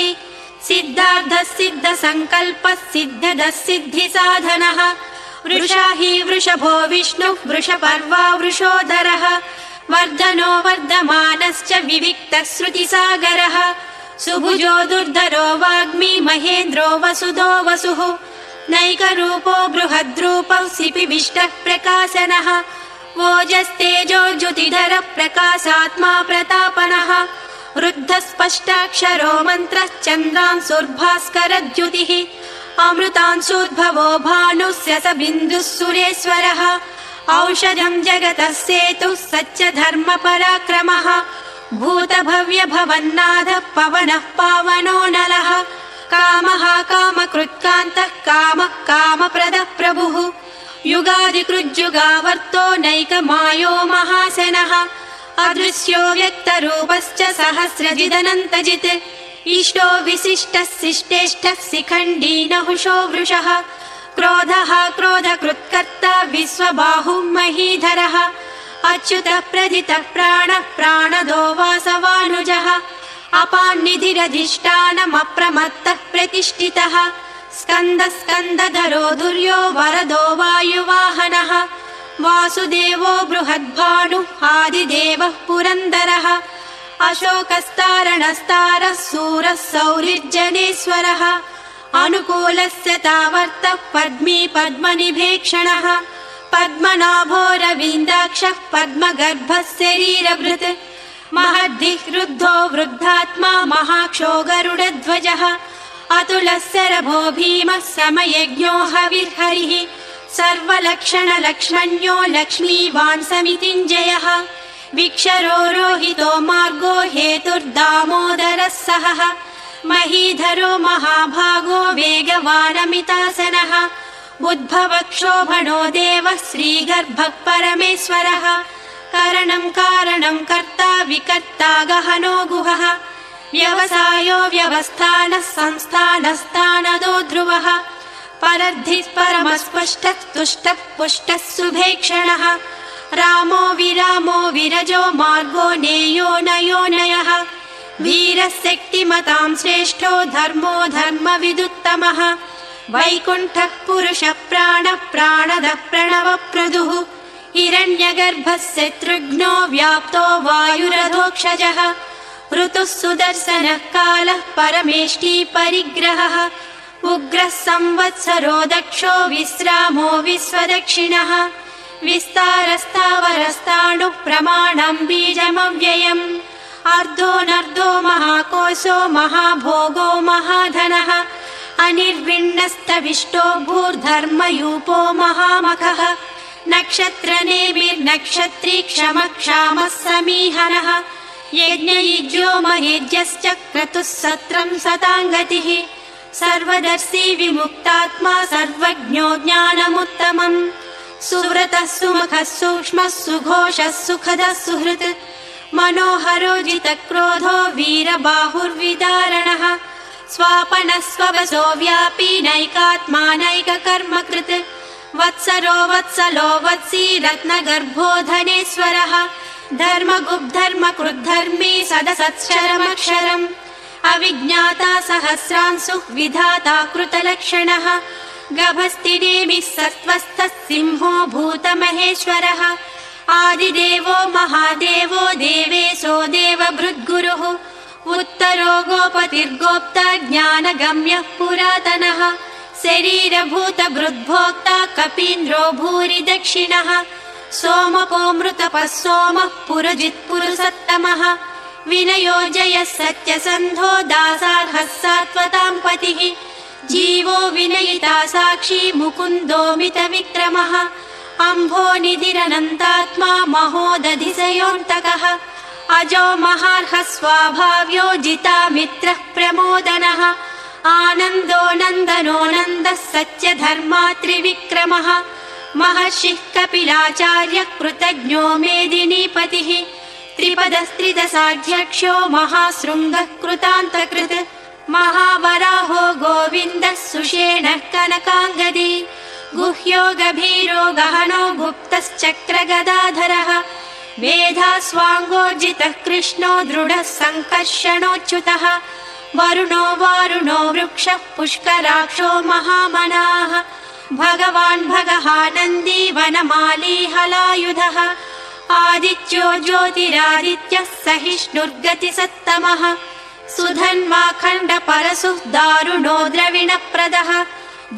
S2: सिद्धार्थः सिद्धसङ्कल्पः सिद्धदः सिद्धिसाधनः वृषा हि वृषभो विष्णुः वृषपर्वा वृषोदरः वर्धनो वर्धमानश्च विविक्तः श्रुतिसागरः सुभुजो दुर्धरो वाग्मी महेन्द्रो वसुधो वसुः नैकरूपो बृहद्रूपः सिपिविष्टः प्रकाशनः ओजस्तेजोज्युतिधरः प्रकाशात्मा प्रतापनः रुद्धः स्पष्टाक्षरो मन्त्रः चन्द्रांशुर्भास्करद्युतिः अमृतांशोद्भवो भानुस्य स बिन्दुः सुरेश्वरः औषधं जगतः सेतुः सच्च धर्मपराक्रमः भूतभव्यभवन्नाथः पवनः पावनो नलः कामः कामकृत्कान्तः कामः कामप्रदः प्रभुः युगादिकृज्जुगावर्तो नैकमायो महासनः अदृश्यो व्यक्तरूपश्च सहस्रजिदनन्तजित् इष्टो विशिष्टः शिष्टेष्टः शिखण्डी नहुषो वृषः क्रोधः क्रोधकृत्कर्ता विश्वबाहुः महीधरः अच्युतः प्रथितः प्राणः प्राणदो वासवानुजः अपान्निधिरधिष्ठानमप्रमत्तः प्रतिष्ठितः स्कन्दः स्कन्दधरो दुर्यो वरदो वायुवाहनः वासुदेवो बृहद्भानुः आदिदेवः पुरन्दरः अशोकस्तारणस्तारः सूरः सौरिर्जनेश्वरः अनुकूलस्य तावर्तः पद्मी पद्मनिभेक्षणः पद्मनाभोरविन्दाक्षः पद्मगर्भः शरीरभृत् महद्धिः रुद्धो वृद्धात्मा महाक्षो गरुडध्वजः अतुलः शरभो भीमः समयज्ञो हविर्हरिः सर्वलक्षणलक्ष्मण्यो लक्ष्मीवान् समितिञ्जयः विक्षरो रोहितो मार्गो हेतुर्दामोदरः सहः महीधरो महाभागो वेगवानमितासनः उद्भवक्षोभणो देवः श्रीगर्भः परमेश्वरः करणं कारणं कर्ता विकर्ता गहनो गुहः व्यवसायो व्यवस्थानः संस्थानस्थानदो ध्रुवः परर्धिः परमस्पष्टः तुष्टः पुष्टः सुभेक्षणः रामो विरामो विरजो मार्गो नेयो नयो नयः वीरशक्तिमतां श्रेष्ठो धर्मो धर्मविदुत्तमः वैकुण्ठः पुरुषः प्राणदः प्रणवप्रदुः हिरण्यगर्भः शत्रुघ्नो व्याप्तो वायुरधोक्षजः ऋतुः सुदर्शनः कालः परमेष्टि परिग्रहः उग्रः संवत्सरो दक्षो विश्रामो विश्वदक्षिणः विस्तारस्तावरस्ताणुः प्रमाणं बीजमव्ययम् अर्धोऽनर्धो महाकोशो महाभोगो महाधनः अनिर्विण्णस्तविष्टो भूर्धर्मयूपो महामखः नक्षत्रनेमिर्नक्षत्री क्षमः समीहनः यज्ञयुज्यो महेज्यश्च क्रतुः सत्रं सताङ्गतिः सर्वदर्शी विमुक्तात्मा सर्वज्ञो ज्ञानमुत्तमम् सुव्रतः सुमुखः सूक्ष्मः सुघोषः सुखदः सुहृत् मनोहरो जितक्रोधो वीरबाहुर्विदारणः स्वापनः स्ववसो व्यापी नैकात्मा नैककर्मकृत् वत्सरो वत्सलो वत्सी रत्नगर्भो धनेश्वरः धर्मगुब्धर्मकृद्धर्मी सदसत्क्षरमक्षरम् अविज्ञाता सहस्रांशुः विधाता कृतलक्षणः गभस्तिनेमिः सत्त्वस्थः सिंहो भूतमहेश्वरः आदिदेवो महादेवो देवेशो देवभृद्गुरुः उत्तरो गोपतिर्गोप्ता ज्ञानगम्यः पुरातनः शरीरभूतभृद्भोक्ता कपीन्द्रो भूरि दक्षिणः सोमपोऽमृतपः सोमः पुरजित्पुरुषोत्तमः विनयो जयः सत्यसन्धो दासार्हः सात्वतां पतिः जीवो विनयिता साक्षी मुकुन्दो मितविक्रमः अम्भोनिधिरनन्तात्मा महोदधिशयोऽन्तकः अजो महार्हः स्वाभाव्यो जितामित्रः प्रमोदनः आनन्दो नन्दनो नन्दः सत्यधर्मात्रिविक्रमः महर्षिः कपिलाचार्यः कृतज्ञो मेदिनीपतिः त्रिपदस्त्रिदशाध्यक्षो महाशृङ्गः कृतान्तकृत् महावराहो गोविन्दः सुषेणः कनकाङ्गदी गुह्यो गभीरो गहनो गुप्तश्चक्रगदाधरः वेधास्वाङ्गोर्जितः कृष्णो दृढः सङ्कर्षणोच्युतः वरुणो वारुणो वृक्षः पुष्कराक्षो महामनाः भगवान् भगहानन्दी वनमाली हलायुधः आदित्यो ज्योतिरादित्यः सहिष्णुर्गतिसत्तमः सुधन्वाखण्डपरशुः दारुणो द्रविणप्रदः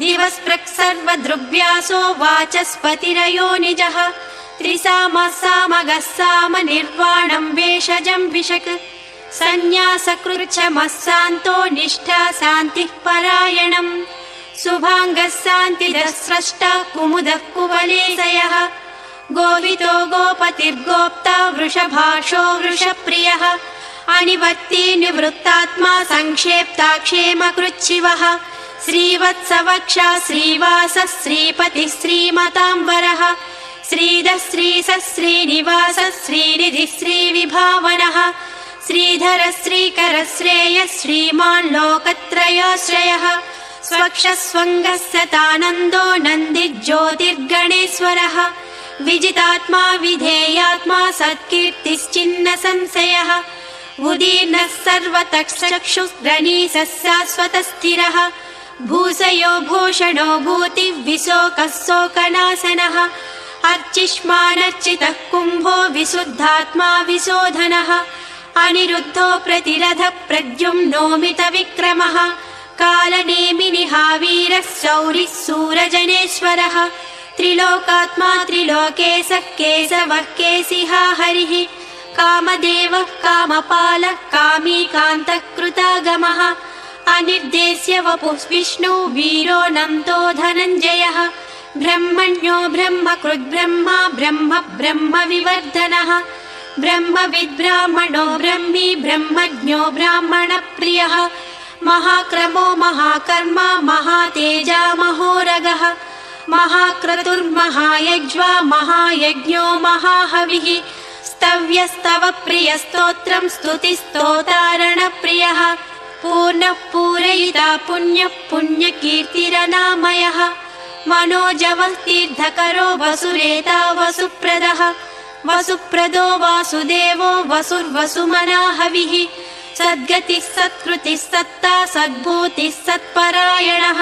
S2: दिवस्पृक् सर्वदृग्व्यासो वाचस्पतिरयो निजः त्रिसामः सामगः सामनिर्वाणं भेषजं विशक् सन्न्यासकृच्छमः शान्तो निष्ठा शान्तिः परायणम् शुभाङ्गः शान्तिदः स्रष्टा कुमुदः कुवलेशयः गोवितो गोपतिर्गोप्ता वृषभाषो वृषप्रियः अनिवर्ती निवृत्तात्मा संक्षेप्ता क्षेमकृच्छिवः श्रीवत्सवक्षा श्रीवासः श्रीपतिः श्रीमताम्बरः श्रीधः श्रीसः श्रीनिवासः श्रीनिधिः श्रीविभावनः श्रीधरः श्रीकरः श्रेयः श्रीमान् लोकत्रयाश्रयः स्वक्षस्वङ्गः सतानन्दो नन्दिज्योतिर्गणेश्वरः विजितात्मा विधेयात्मा सत्कीर्तिश्चिन्न संशयः उदीर्णः सर्वतश्चक्षुर्गणीशः शाश्वतस्थिरः भूषयो भूषणो भूतिविशोकः शोकनाशनः अर्चिष्मानर्चितः कुम्भो विशुद्धात्मा विशोधनः अनिरुद्धो प्रतिरथः प्रद्युम्नोमितविक्रमः कालनेमिनिहावीरः शौरिः सूरजनेश्वरः त्रिलोकात्मा त्रिलोकेशः केशवः केशिहा हरिः कामदेवः कामपालः कामीकान्तः कृतागमः अनिर्देश्य वपुः विष्णु वीरो नन्दो धनञ्जयः ब्रह्मण्यो ब्रह्मकृद्ब्रह्मा ब्रह्म ब्रह्म विवर्धनः ब्रह्मविद्ब्राह्मणो ब्रह्मी ब्रह्मज्ञो ब्राह्मणप्रियः महाक्रमो महाकर्मा महातेजा महोरगः महाक्रतुर्महायज्वा महायज्ञो महाहविः स्तव्यस्तव प्रियस्तोत्रं स्तुतिस्तोतारणप्रियः पूर्णः पूरयिता पुण्यः पुण्यकीर्तिरनामयः मनोजवः तीर्थकरो वसुरेता वसुप्रदः वसुप्रदो वासुदेवो वसुर्वसुमना हविः सद्गतिः सत्कृतिः सत्ता सद्भूतिः सत्परायणः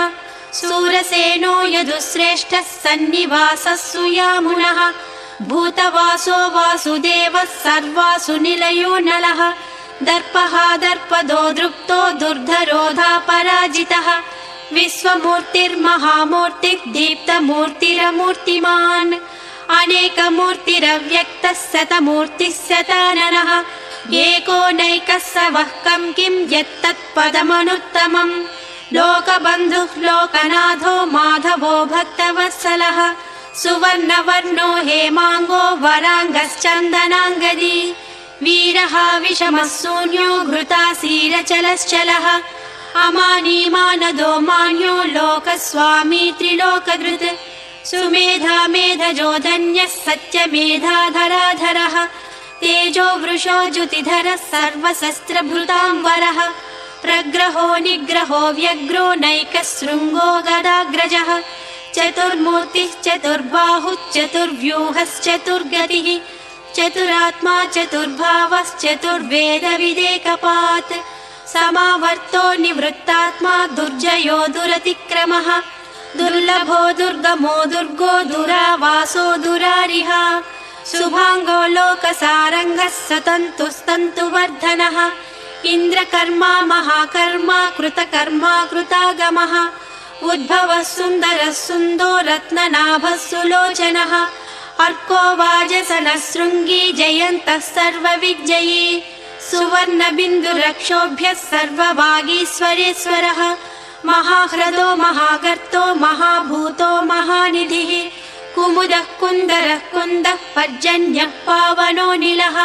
S2: सूरसेनो यदुश्रेष्ठः सन्निवासः सुयामुनः भूतवासो वासुदेवः सर्वासु निलयो नलः दर्पः दर्पदो दृप्तो दुर्धरोधा पराजितः विश्वमूर्तिर्महामूर्तिः दीप्तमूर्तिरमूर्तिमान् अनेकमूर्तिरव्यक्तः शतमूर्तिः शताननः एको नैकः स वः किं यत्तत्पदमनुत्तमम् लोकबन्धुः लोकनाथो माधवो भक्तवत्सलः सुवर्णवर्णो हेमाङ्गो वराङ्गश्चन्दनाङ्गदी वीरः विषमः शून्यो घृतासीरचलश्चलः अमानी मानदो मान्यो लोकस्वामी त्रिलोकधृत् सुमेधा मेधजो धन्यः सत्यमेधाधराधरः तेजो वृषो ज्युतिधरः सर्वशस्त्रभृताम्बरः प्रग्रहो निग्रहो व्यग्रो नैकशृङ्गो गदाग्रजः चतुर्मूर्तिः चतुर्बाहुश्चतुर्व्यूहश्चतुर्गतिः चतुरात्मा चतुर्भावश्चतुर्वेदविदेकपात् समावर्तो निवृत्तात्मा दुर्जयो दुरतिक्रमः दुर्लभो दुर्गमो दुर्गो दुरावासो दुरारिः शुभाङ्गो लोकसारङ्गः सतन्तुस्तन्तुवर्धनः इन्द्रकर्मा महाकर्मा कृतकर्मा कृतागमः उद्भवः सुन्दरः सुन्दो रत्ननाभः सुलोचनः अर्को वाजसनः शृङ्गी जयन्तः सर्वविजयी सुवर्णबिन्दुरक्षोभ्यः सर्वभागीश्वरेश्वरः महाह्रदो महागर्तो महाभूतो महानिधिः कुमुदः कुन्दरः कुन्दः पर्जन्यः पावनो नीलः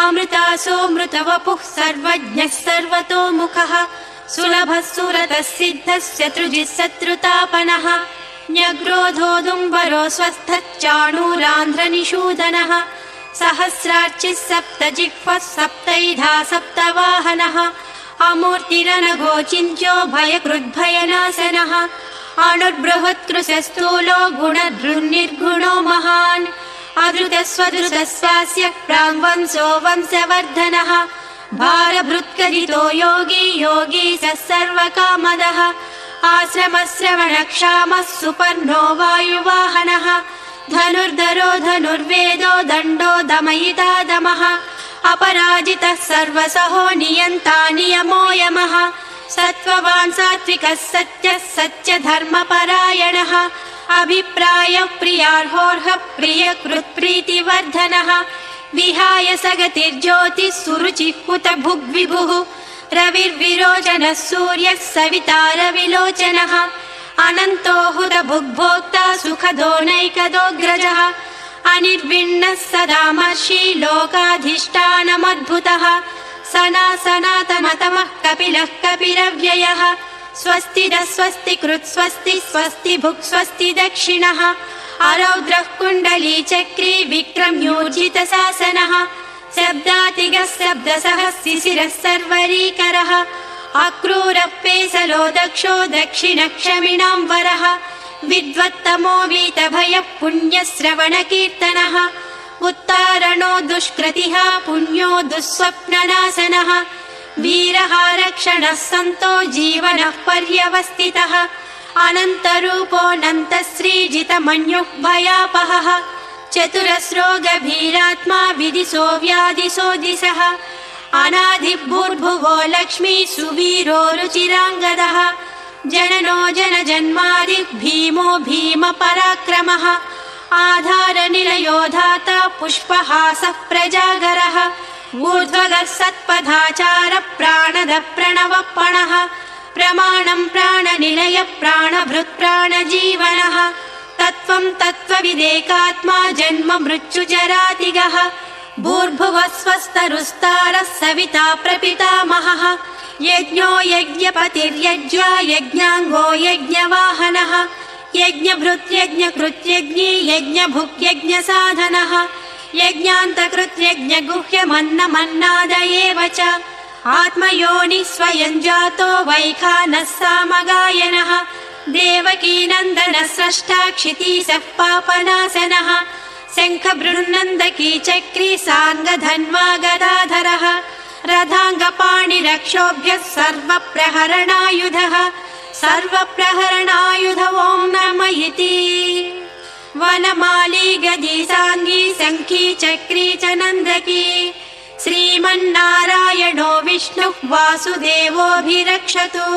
S2: अमृतासोऽमृतवपुः सर्वज्ञः सर्वतोमुखः सुलभः सुरतः सिद्धः शत्रुजिः शत्रुतापनः न्यग्रोधोदुम्बरो स्वस्थः चाणूरान्ध्रनिषूदनः सहस्रार्चिः सप्तजिह्वः सप्तैधा सप्तवाहनः अमूर्तिरनघोचिन्त्यो भयकृद्भयनाशनः अणुर्बृहत्कृशस्थूलो गुणधृन्निर्गुणो महान् अधृतस्वधृतस्वास्य प्राङ्वंशो वंशवर्धनः भारभृत्करितो योगी योगी स सर्वकामदः आश्रमश्रवणक्षामः सुपर्णो वायुवाहनः धनुर्धरो धनुर्वेदो दण्डो दमयिता दमः अपराजितः सर्वसहो नियन्ता नियमो यमः सत्त्ववान् सात्विकः सत्यः सत्यधर्मपरायणः अभिप्रायः प्रियार्होर्हः प्रियकृत्प्रीतिवर्धनः विहाय सगतिर्ज्योतिः सुरुचिः हुतभुग्विभुः रविर्विरोचनः सूर्यः सविता रविलोचनः अनन्तो हुतभुग्भोक्ता सुखदो नैकदोऽग्रजः अनिर्विण्णः सदामर्षि लोकाधिष्ठानमद्भुतः सनातनतमः कपिलः कपिरव्ययः स्वस्तिदः स्वस्तिकृत् स्वस्ति स्वस्ति भुक् स्वस्ति दक्षिणः अरौद्रः कुण्डली चक्री विक्रम्योर्जितशासनः शब्दातिगः शब्दसः शिशिरः सर्वरीकरः अक्रूरः पेसलो दक्षो दक्षिणक्षमिणां वरः विद्वत्तमो वीतभयः पुण्यश्रवणकीर्तनः उत्तारणो दुष्कृतिः पुण्यो दुःस्वप्ननाशनः वीरः रक्षणः सन्तो जीवनः पर्यवस्थितः अनन्तरूपोऽनन्तश्रीजितमन्युः भयापहः चतुरस्रो गभीरात्मा विदिशो व्यादिशो दिशः अनादिभूर्भुवो लक्ष्मी सुवीरो रुचिराङ्गदः जननो जनजन्मादिः भीमो भीमपराक्रमः आधारनिलयो धाता पुष्पहासः प्रजागरः ऊर्ध्वगः सत्पथाचारः प्राणदः प्रणवपणः प्रमाणं प्राणनिलयः प्राणभृत् प्राणजीवनः तत्त्वं तत्त्वविदेकात्मा जन्म मृत्युजरातिगः भूर्भुवः स्वस्तरुस्तारः सविता प्रपितामहः यज्ञो यज्ञपतिर्यज्ञा यज्ञाङ्गो यज्ञवाहनः यज्ञभृत् यज्ञकृत् यज्ञी यज्ञभुक् यज्ञसाधनः यज्ञान्तकृत् यज्ञगुह्यमन्नमन्नाद एव च आत्मयोनिः स्वयं जातो वैखानः सामगायनः देवकीनन्दनः स्रष्टा क्षितीशः पापनाशनः शङ्खबृन्नन्दकी चक्री साङ्गधन्वा गदाधरः रथाङ्गपाणिरक्षोभ्यः सर्वप्रहरणायुधः सर्वप्रहरणायुध ॐ नमः इति। वनमाली गदी साङ्गी शङ्खी चक्री च नन्दकी श्रीमन्नारायणो विष्णुः वासुदेवोऽभिरक्षतु।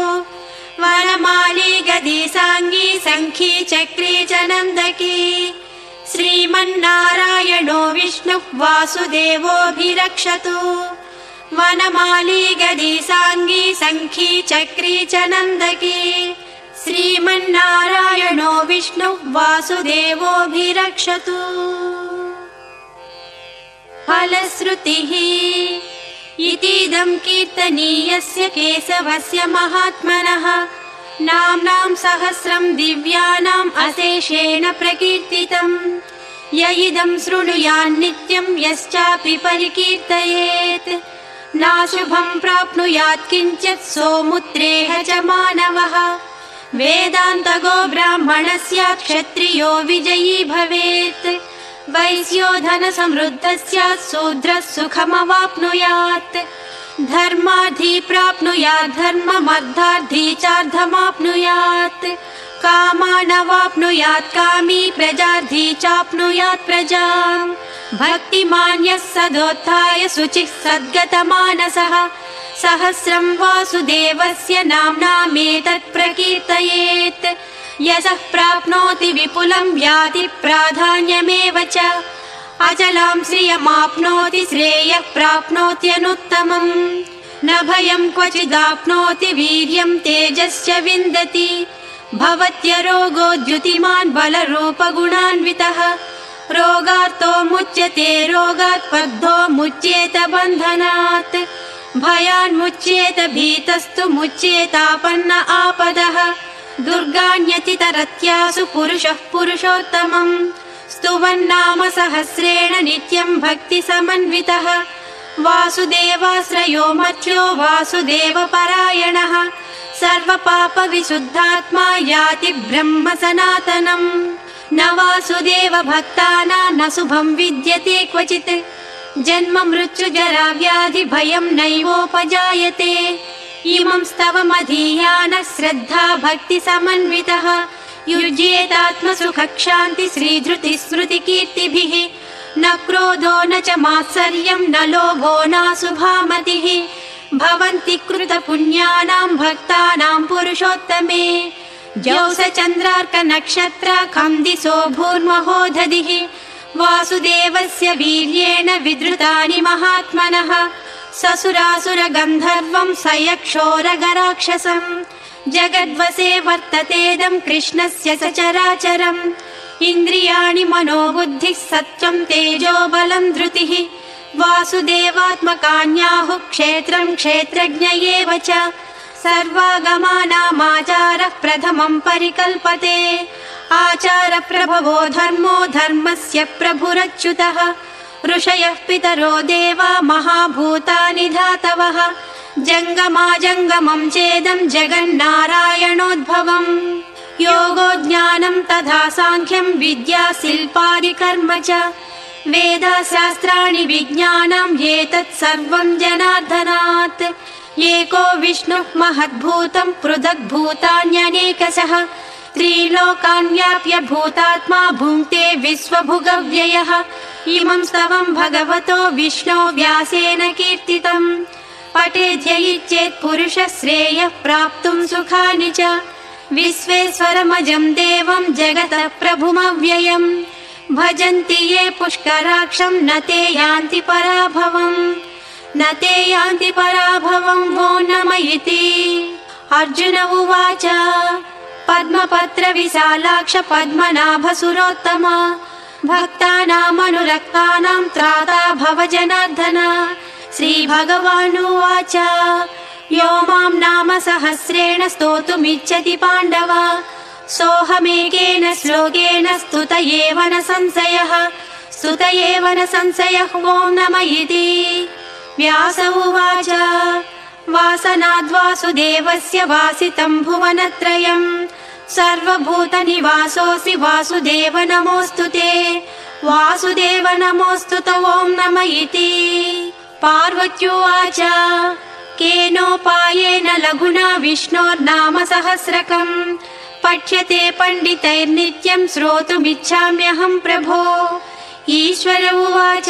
S2: वनमाली गदी साङ्गी शङ्खी चक्री च नन्दकी श्रीमन्नारायणो विष्णुः वासुदेवोऽभिरक्षतु। वनमाली गदी साङ्गी शङ्खी चक्री च नन्दकी श्रीमन्नारायणो विष्णुः वासुदेवोऽभिरक्षतु। फलश्रुतिः इतीदं कीर्तनीयस्य केशवस्य महात्मनः नाम्नां सहस्रं दिव्यानाम् अशेषेण प्रकीर्तितम्। य इदं शृणुयान्नित्यं यश्चापि परिकीर्तयेत् नाशुभं प्राप्नुयात् किञ्चित् सोमुत्रेह च मानवः। वेदान्तगो ब्राह्मणः स्यात् क्षत्रियो विजयी भवेत् वैश्यो धनसमृद्धः स्यात् शूद्रः सुखमवाप्नुयात्। धर्मार्थी प्राप्नुयात् धर्ममर्धार्थी चार्धमाप्नुयात्। कामानवाप्नुयात् कामी प्रजार्थी चाप्नुयात् प्रजाम्। भक्तिमान्यः सदोत्थाय शुचिः सद्गतमानसः सहस्रं वासुदेवस्य नाम्नामेतत् प्रकीर्तयेत्। यशः प्राप्नोति विपुलं याति प्राधान्यमेव च अचलां श्रियमाप्नोति श्रेयः प्राप्नोत्यनुत्तमम्। न भयं क्वचिदाप्नोति वीर्यं तेजश्च विन्दति भवत्यरोगो द्युतिमान् बलरूपगुणान्वितः। रोगार्तो मुच्यते रोगात् बद्धो मुच्येत बन्धनात् भयान्मुच्येत भीतस्तु मुच्येतापन्न आपदः। दुर्गाण्यतितरत्यासु पुरुषः पुरुषोत्तमम् स्तुवन्नाम सहस्रेण नित्यं भक्तिसमन्वितः। वासुदेवाश्रयो मर्त्यो वासुदेवपरायणः सर्वपापविशुद्धात्मा याति ब्रह्म सनातनम्। न वासुदेव भक्तानां न शुभं विद्यते क्वचित् जन्म मृत्युजरा व्याधि भयं नैवोपजायते। इमं स्तवमधीयानः श्रद्धा भक्तिसमन्वितः युज्येतात्मसुखक्षान्ति श्रीधृतिस्मृतिकीर्तिभिः। न क्रोधो न च मात्सर्यं न लोभो नाशुभामतिः भवन्ति कृतपुण्यानां भक्तानां पुरुषोत्तमे। ज्यौषचन्द्रार्कनक्षत्र खन्दिसो भूर्महोदधिः वासुदेवस्य वीर्येण विधृतानि महात्मनः। ससुरासुरगन्धर्वं सयक्षोरगराक्षसम् जगद्वसे वर्ततेदं कृष्णस्य सचराचरम्। इन्द्रियाणि मनोबुद्धिः सत्त्वं तेजो बलं धृतिः वासुदेवात्मकान्याहुः क्षेत्रं क्षेत्रज्ञ एव च। सर्वागमानामाचारः प्रथमं परिकल्पते आचारप्रभवो धर्मो धर्मस्य प्रभुरच्युतः। ऋषयः पितरो देवा महाभूतानि धातवः जङ्गमाजङ्गमं चेदं जगन्नारायणोद्भवम्। योगो ज्ञानं तथा साङ्ख्यं विद्या शिल्पादिकर्म च वेदशास्त्राणि विज्ञानम् एतत् सर्वं जनार्दनात्। एको विष्णुः महद्भूतं पृथग्भूतान्यनेकशः त्रिलोकान् व्याप्य भूतात्मा भुङ्क्ते विश्वभुगव्ययः। इमं स्तवं भगवतो विष्णो व्यासेन कीर्तितम् पठेद्यैचेत् पुरुषः श्रेयः प्राप्तुं सुखानि च। विश्वेश्वरमजं देवं जगतः प्रभुमव्ययम् भजन्ति ये पुष्कराक्षं न ते यान्ति पराभवम् न ते यान्ति पराभवम् वो नम इति। अर्जुन उवाच पद्मपत्र विशालाक्ष पद्मनाभसुरोत्तम भक्तानामनुरक्तानां त्राता भव जनार्दन। श्रीभगवानुवाच यो मां नाम सहस्रेण स्तोतुमिच्छति पाण्डव सोऽहमेकेन श्लोकेन स्तुत एव न संशयः ॐ नम इति। व्यास उवाच वासनाद्वासुदेवस्य वासितं भुवनत्रयम् सर्वभूतनिवासोऽसि वासुदेव नमोऽस्तु ते वासुदेव नमोऽस्तु ॐ नम इति। पार्वत्युवाच केनोपायेन लघुना विष्णोर्नाम सहस्रकम् पठ्यते पण्डितैर्नित्यम् श्रोतुमिच्छाम्यहम् प्रभो। ईश्वर उवाच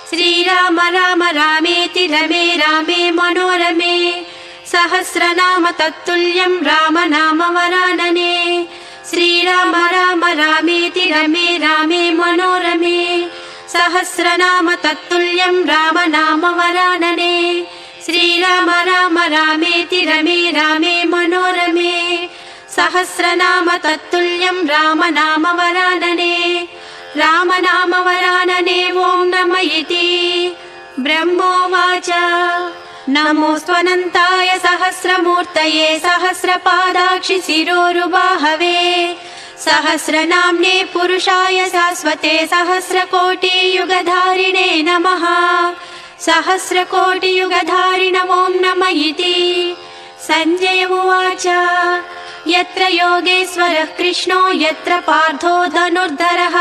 S2: श्रीराम राम रामेति रमे रामे मनोरमे सहस्रनाम तत्तुल्यम् राम नाम वरानने। श्रीराम राम रामेति रमे रामे मनोरमे सहस्रनाम तत्तुल्यम् राम नाम वरानने। श्रीराम राम रामेति रमे रामे मनोरमे सहस्रनाम तत्तुल्यम् राम नाम वरानने। राम नाम वरानने ॐ नमः इति। ब्रह्मोवाच नमोऽस्त्वनन्ताय सहस्रमूर्तये सहस्रपादाक्षि शिरोरुबाहवे सहस्रनाम्ने पुरुषाय शाश्वते सहस्रकोटियुगधारिणे नमः। सहस्रकोटियुगधारिण ॐ नमः इति। सञ्जय उवाच यत्र योगेश्वरः कृष्णो यत्र पार्थो धनुर्धरः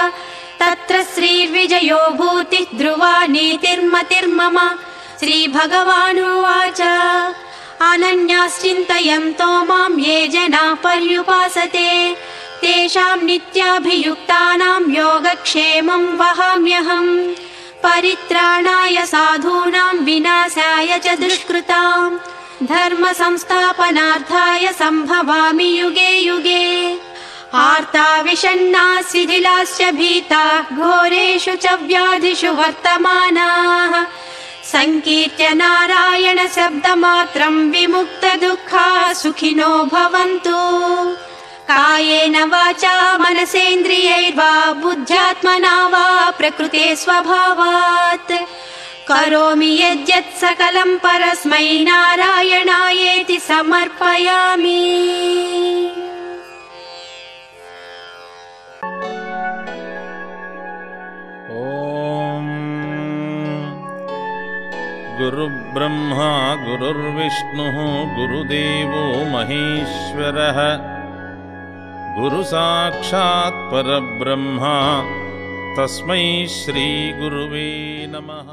S2: तत्र श्रीर्विजयो भूतिः ध्रुवा नीतिर्मतिर्मम। श्रीभगवानुवाच अनन्याश्चिन्तयन्तो मां ये जनाः पर्युपासते तेषां नित्याभियुक्तानां योगक्षेमं वहाम्यहम्। परित्राणाय साधूनां विनाशाय च दुष्कृतां धर्म संस्थापनार्थाय सम्भवामि युगे युगे। आर्ता विषण्णा शिथिलाश्च भीता घोरेषु च व्याधिषु वर्तमानाः संकीर्त्य नारायण शब्दमात्रं विमुक्त दुःखाः सुखिनो भवन्तु। कायेन वाचा मनसेन्द्रियैर्वा बुद्ध्यात्मना वा प्रकृते स्वभावात् करोमि यद्यत् सकलं परस्मै नारायणायेति समर्पयामि।
S3: गुरुर्ब्रह्मा गुरुर्विष्णुः गुरुदेवो महेश्वरः गुरुसाक्षात् परब्रह्म तस्मै श्री गुरुवे नमः।